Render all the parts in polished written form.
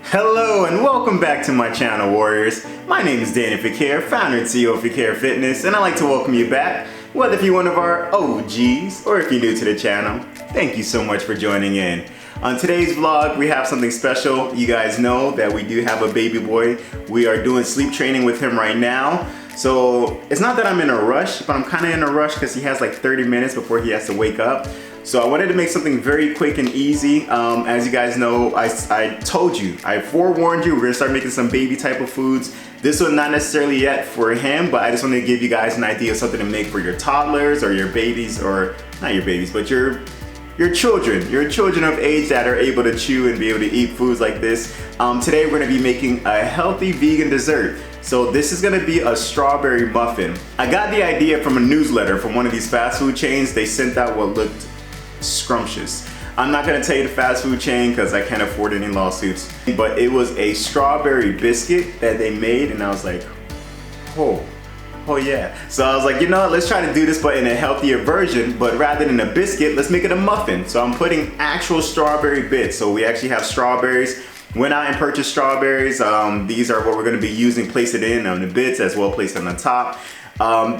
Hello and welcome back to my channel, Warriors. My name is Daniel Fequiere, founder and CEO of Fequiere Fitness, and I'd like to welcome you back, whether if you're one of our OGs or if you're new to the channel. Thank you so much for joining in. On today's vlog, we have something special. You guys know that we do have a baby boy. We are doing sleep training with him right now. So it's not that I'm in a rush, but I'm kind of in a rush because he has like 30 minutes before he has to wake up. So I wanted to make something very quick and easy. As you guys know, I told you, I forewarned you, we're gonna start making some baby type of foods. This one not necessarily yet for him, but I just wanted to give you guys an idea of something to make for your toddlers or your babies, or not your babies, but your children of age that are able to chew and be able to eat foods like this. Today we're gonna be making a healthy vegan dessert. So this is gonna be a strawberry muffin. I got the idea from a newsletter from one of these fast food chains. They sent out what looked scrumptious. I'm not gonna tell you the fast food chain because I can't afford any lawsuits, but it was a strawberry biscuit that they made, and I was like, oh yeah. So I was like, you know what, let's try to do this but in a healthier version, but rather than a biscuit, let's make it a muffin. So I'm putting actual strawberry bits. So we actually have strawberries. Went out and purchased strawberries. These are what we're gonna be using. Place it in on the bits as well, place it on the top.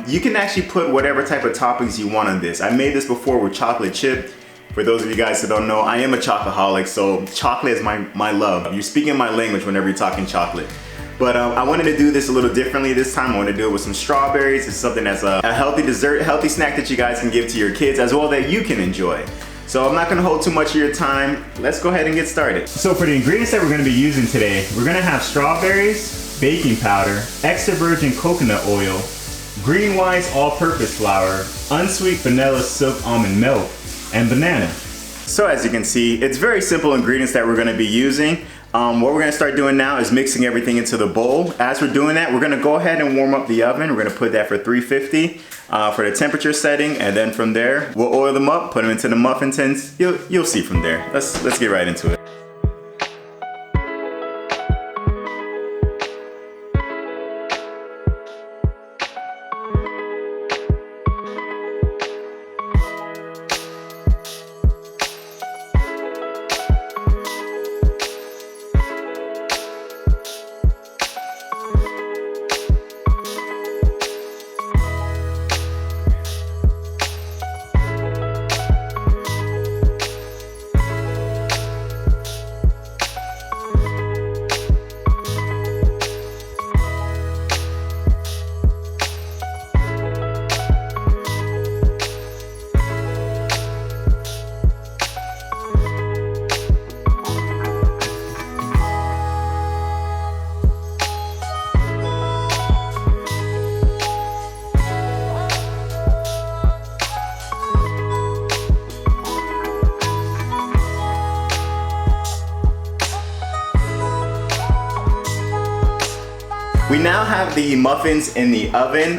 You can actually put whatever type of toppings you want on this. I made this before with chocolate chip. For those of you guys who don't know, I am a chocoholic, so chocolate is my love. You're speaking my language whenever you're talking chocolate. But I wanted to do this a little differently this time. I want to do it with some strawberries. It's something that's a healthy dessert, healthy snack that you guys can give to your kids as well that you can enjoy. So I'm not gonna hold too much of your time. Let's go ahead and get started. So for the ingredients that we're gonna be using today, we're gonna have strawberries, baking powder, extra virgin coconut oil, green Wise all-purpose flour, unsweet vanilla silk almond milk, and banana. So as you can see, it's very simple ingredients that we're gonna be using. What we're gonna start doing now is mixing everything into the bowl. As we're doing that, we're gonna go ahead and warm up the oven. We're gonna put that for 350 for the temperature setting, and then from there, we'll oil them up, put them into the muffin tins. You'll see from there. Let's get right into it. We now have the muffins in the oven.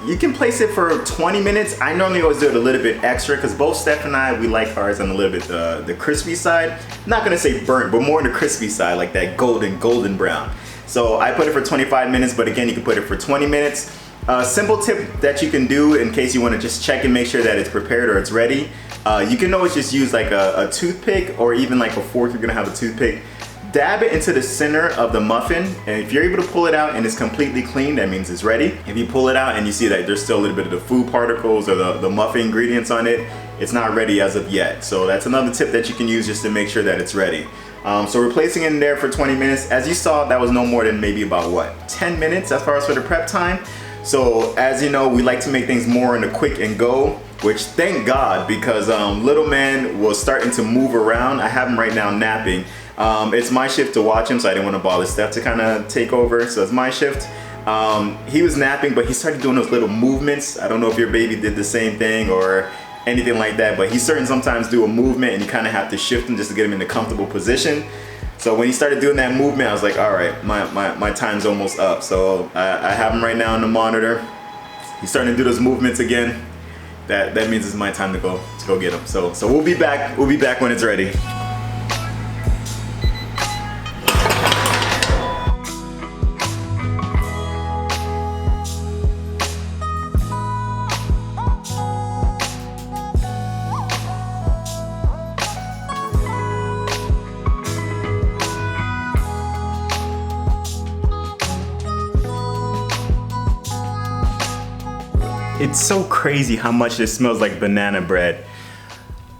You can place it for 20 minutes. I normally always do it a little bit extra because both Steph and I, we like ours on a little bit the crispy side. Not gonna say burnt, but more on the crispy side, like that golden brown. So I put it for 25 minutes, but again, you can put it for 20 minutes. Simple tip that you can do in case you wanna just check and make sure that it's prepared or it's ready. You can always just use like a toothpick or even like a fork. You're gonna have a toothpick. Dab it into the center of the muffin, and if you're able to pull it out and it's completely clean, that means it's ready. If you pull it out and you see that there's still a little bit of the food particles or the muffin ingredients on it, it's not ready as of yet. So that's another tip that you can use just to make sure that it's ready. So we're placing it in there for 20 minutes. As you saw, that was no more than maybe about what, 10 minutes as far as for the prep time. So as you know, we like to make things more in a quick and go, which thank God, because little man was starting to move around. I have him right now napping. It's my shift to watch him, so I didn't want to bother Steph to kind of take over, so it's my shift. He was napping, but he started doing those little movements. I don't know if your baby did the same thing or anything like that, but he's starting to sometimes do a movement and you kind of have to shift him just to get him in a comfortable position. So when he started doing that movement, I was like, all right, my time's almost up. So I have him right now on the monitor. He's starting to do those movements again. That means it's my time to go get him. So we'll be back when it's ready. It's so crazy how much this smells like banana bread.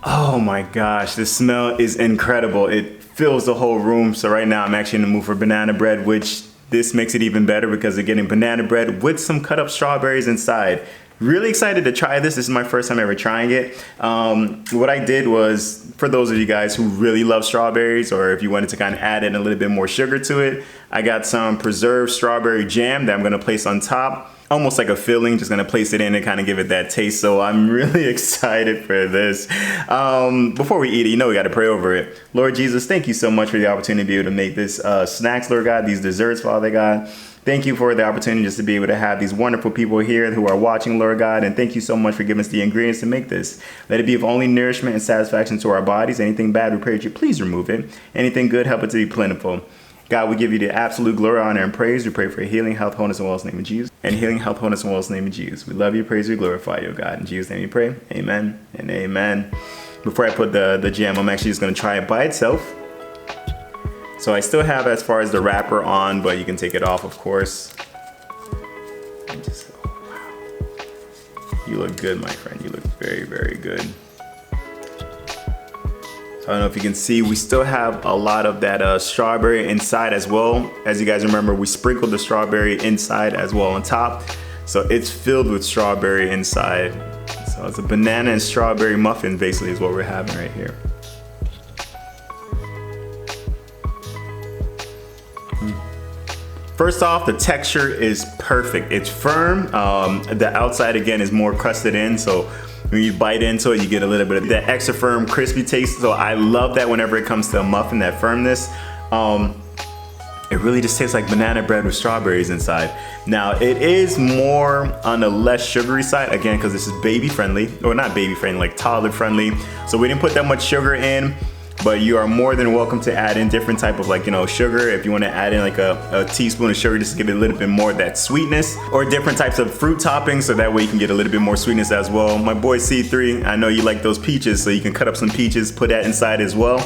Oh my gosh, the smell is incredible. It fills the whole room. So right now I'm actually in the mood for banana bread, which this makes it even better because they're getting banana bread with some cut up strawberries inside. Really excited to try this. This is my first time ever trying it. What I did was, for those of you guys who really love strawberries, or if you wanted to kind of add in a little bit more sugar to it, I got some preserved strawberry jam that I'm gonna place on top. Almost like a filling, just gonna place it in and kind of give it that taste. So I'm really excited for this. Before we eat it, you know we gotta pray over it. Lord Jesus, thank you so much for the opportunity to be able to make this snacks, Lord God, these desserts, Father God. Thank you for the opportunity just to be able to have these wonderful people here who are watching, Lord God, and thank you so much for giving us the ingredients to make this. Let it be of only nourishment and satisfaction to our bodies. Anything bad, we pray that you please remove it. Anything good, help it to be plentiful. God, we give you the absolute glory, honor, and praise. We pray for healing, health, wholeness, and wellness in the name of Jesus. And healing, health, wholeness, and wellness in the name of Jesus. We love you, praise you, glorify you, God. In Jesus' name we pray. Amen and amen. Before I put the jam, I'm actually just going to try it by itself. So I still have as far as the wrapper on, but you can take it off, of course. And just, oh, wow. You look good, my friend. You look very, very good. I don't know if you can see, we still have a lot of that strawberry inside as well. As you guys remember, we sprinkled the strawberry inside as well on top. So it's filled with strawberry inside. So it's a banana and strawberry muffin basically is what we're having right here. First off, the texture is perfect. It's firm. The outside again is more crusted in, so when you bite into it, you get a little bit of that extra firm, crispy taste. So I love that whenever it comes to a muffin, that firmness. It really just tastes like banana bread with strawberries inside. Now, it is more on the less sugary side, again, because this is baby friendly, or not baby friendly, like toddler friendly. So we didn't put that much sugar in, but you are more than welcome to add in different type of sugar. If you want to add in like a teaspoon of sugar just to give it a little bit more of that sweetness, or different types of fruit toppings, so that way you can get a little bit more sweetness as well. My boy C3, I know you like those peaches, so you can cut up some peaches, put that inside as well.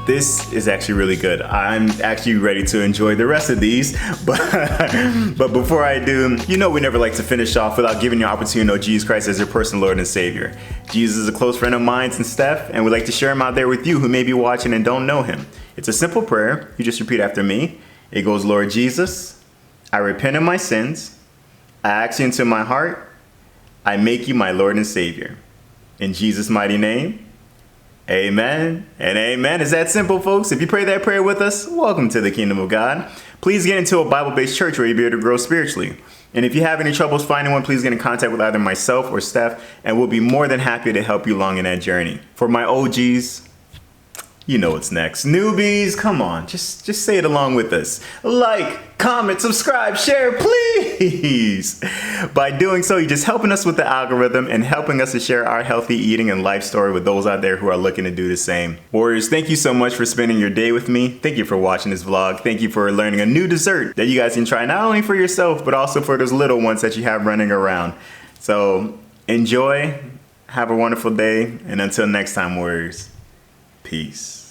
This is actually really good. I'm actually ready to enjoy the rest of these, but before I do, we never like to finish off without giving you an opportunity to know Jesus Christ as your personal Lord and Savior. Jesus is a close friend of mine and Steph, and we'd like to share him out there with you who may be watching and don't know him. It's a simple prayer. You just repeat after me. It goes, Lord Jesus, I repent of my sins. I ask you into my heart. I make you my Lord and Savior. In Jesus' mighty name. Amen and amen. It's that simple, folks. If you pray that prayer with us, welcome to the kingdom of God. Please get into a Bible-based church where you'll be able to grow spiritually. And if you have any troubles finding one, please get in contact with either myself or Steph, and we'll be more than happy to help you along in that journey. For my OGs, you know what's next. Newbies, come on, just say it along with us. Like, comment, subscribe, share, please. By doing so, you're just helping us with the algorithm and helping us to share our healthy eating and life story with those out there who are looking to do the same. Warriors, thank you so much for spending your day with me. Thank you for watching this vlog. Thank you for learning a new dessert that you guys can try not only for yourself, but also for those little ones that you have running around. So enjoy, have a wonderful day, and until next time, warriors, peace.